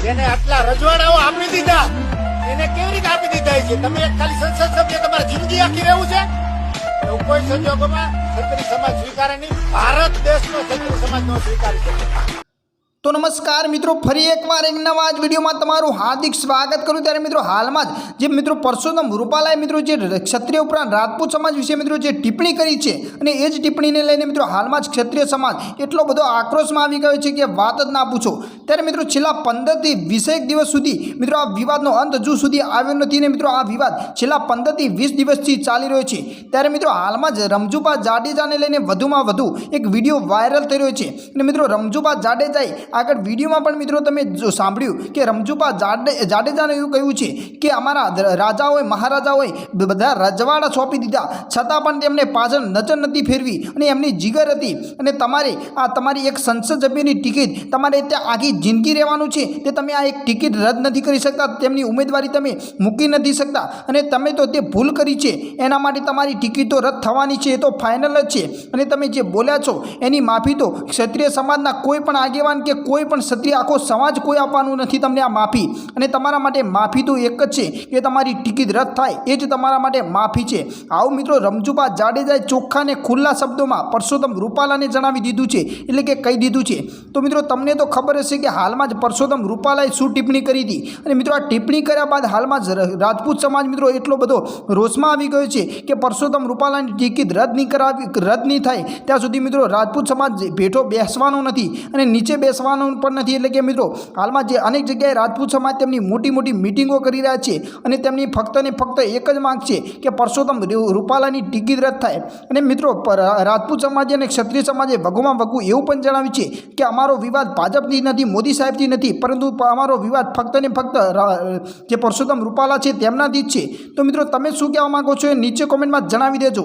જેને આટલા રજવાડાઓ આપી દીધા એને કેવી રીતે આપી દીધા છે? તમે એક ખાલી સંસદ સભ્ય તમારી જિંદગી આખી રહેવું છે? એવું કોઈ સંજોગોમાં ક્ષત્રિય સમાજ સ્વીકારે નહીં. ભારત દેશનો ક્ષત્રિય સમાજ નો સ્વીકારી શકે. તો નમસ્કાર મિત્રો, ફરી એકવાર એક નવા જ વિડીયોમાં તમારું હાર્દિક સ્વાગત કરું. ત્યારે મિત્રો હાલમાં જ જે મિત્રો પરસોત્તમ રૂપાલાએ મિત્રો જે ક્ષત્રિય ઉપરાંત રાજપૂત સમાજ વિશે મિત્રો જે ટિપ્પણી કરી છે અને એ જ ટિપ્પણીને લઈને મિત્રો હાલમાં જ ક્ષત્રિય સમાજ એટલો બધો આક્રોશમાં આવી ગયો છે કે વાત જ ના પૂછો. ત્યારે મિત્રો છેલ્લા 15 થી 20 દિવસ સુધી મિત્રો આ વિવાદનો અંત હજુ સુધી આવ્યો નથી ને મિત્રો આ વિવાદ છેલ્લા 15 થી 20 દિવસથી ચાલી રહ્યો છે. ત્યારે મિત્રો હાલમાં જ રમજુભા જાડેજાને લઈને વધુમાં વધુ એક વિડીયો વાયરલ થઈ રહ્યો છે અને મિત્રો રમજુભા જાડેજાએ આગળ વિડીયોમાં પણ મિત્રો તમે જો સાંભળ્યું કે રમજુભા જાડેજાને એવું કહ્યું છે કે અમારા રાજાઓએ મહારાજાઓએ બધા રજવાડા સોંપી દીધા છતાં પણ તેમને પાછળ નજર નથી ફેરવી અને એમની જીગર હતી અને તમારે આ તમારી એક સંસદ સભ્યની ટિકિટ તમારે ત્યાં આખી જિંદગી રહેવાનું છે તે તમે આ એક ટિકિટ રદ નથી કરી શકતા, તેમની ઉમેદવારી તમે મૂકી નથી શકતા અને તમે તો તે ભૂલ કરી છે એના માટે તમારી ટિકિટ તો રદ થવાની છે, એ તો ફાઇનલ જ છે. અને તમે જે બોલ્યા છો એની માફી તો ક્ષત્રિય સમાજના કોઈ પણ આગેવાન કે કોઈ પણ ક્ષત્રિય આખો સમાજ કોઈ આપવાનું નથી તમને આ માફી. અને તમારા માટે માફી તો એક જ છે કે તમારી ટિકિટ રદ થાય, એ જ તમારા માટે માફી છે. આવું મિત્રો રમજુભા જાડેજાએ ચોખ્ખા ને ખુલ્લા શબ્દોમાં પરસોત્તમ રૂપાલાને જણાવી દીધું છે, એટલે કે કહી દીધું છે. તો મિત્રો તમને તો ખબર હશે કે હાલમાં જ પરસોત્તમ રૂપાલાએ શું ટિપ્પણી કરી હતી અને મિત્રો આ ટિપ્પણી કર્યા બાદ હાલમાં જ રાજપૂત સમાજ મિત્રો એટલો બધો રોષમાં આવી ગયો છે કે પરસોત્તમ રૂપાલાની ટિકિટ રદ નહીં થાય ત્યાં સુધી મિત્રો રાજપૂત સમાજ ભેઠો બેસવાનો નથી અને નીચે બેસવાનો પણ નથી. એટલે કે મિત્રો હાલમાં જે અનેક જગ્યાએ રાજપૂત સમાજ તેમની મોટી મોટી મિટિંગો કરી રહ્યા છે અને તેમની ફક્ત ને ફક્ત એક જ માંગ છે કે પરસોત્તમ રૂપાલાની ટિકિટ રદ થાય. અને મિત્રો રાજપૂત સમાજે અને ક્ષત્રિય સમાજે વગુમાં વગુ એવું પણ જણાવ્યું છે કે અમારો વિવાદ ભાજપથી નથી, મોદી સાહેબથી નથી, પરંતુ અમારો વિવાદ ફક્ત ને ફક્ત જે પરસોત્તમ રૂપાલા છે તેમનાથી જ છે. તો મિત્રો તમે શું કહેવા માંગો છો એ નીચે કોમેન્ટમાં જણાવી દેજો.